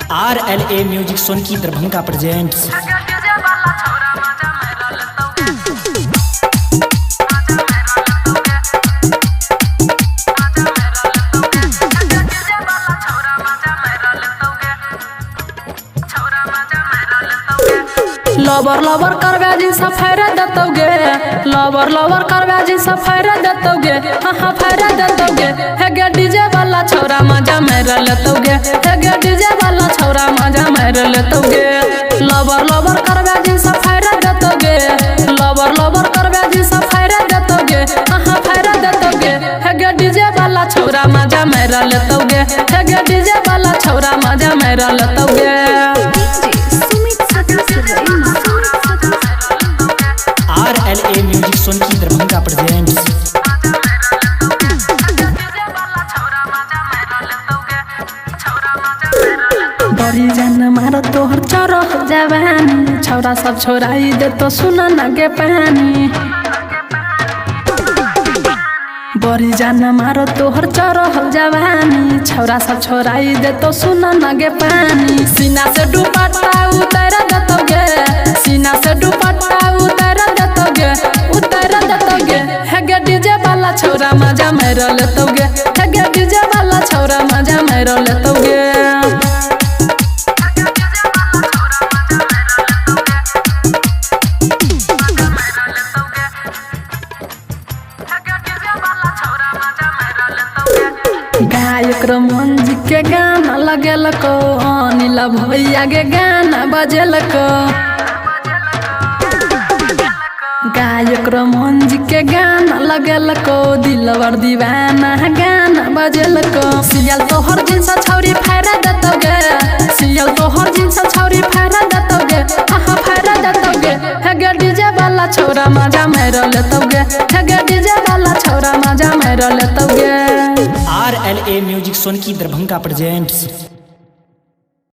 RLA music Sonki Darbhanga presents. Lover lover करवा जी सफायरा दतोगे, lover lover करवा जी सफायरा दतोगे, हाँ फायरा दतोगे। हे गे डीजे वाला छोरा मजा मेरा लेतोगे, हे गे डीजे वाला छोरा मजा मेरा लेतोगे। लवर लवर करवा जी सफायरा दतोगे, लवर लवर करवा जी सफायरा दतोगे, हाँ फायरा दतोगे। हे गे डीजे वाला छोरा मजा मेरा लेतोगे, हे गे डीजे वाला छोरा मजा मेरा लेतोगे। RLA music Sonki Darbhanga presents. बड़ी जान मारो तोहर चोरो जवानी, छौरा सब छोराई दे तो सुन न गे पानी। बड़ी जान मारो तोहर चोरो जवानी, छौरा सब छोराई दे तो सुन न गे पानी। सीना से दुपट्टा उतार दतोगे, सीना से दुपट्टा उतार दतोगे, उतार दतोगे। हे गे डीजे वाला छोरा मजा मेरा लेतोगे, हे गे डीजे वाला छोरा मजा मेरा लेतोगे। गायक रमन जी के गाना लगेल को, अनिल भैया के गाना बजेल को। गायक रमन जी के गाना लगेल को, दिलवर दीवाना गाना बजेल को। सियल तोहर जिनसा छौरी फायरा दतोगे, सियल तोहर जिनसा छौरी फायरा दतोगे, हाँ फायरा दतोगे। हे गे डीजे वाला छोरा मजा मेरा लेतोगे, हे गे डीजे वाला छोरा मजा मेरा लेतोगे। RLA music Sonki Darbhanga presents.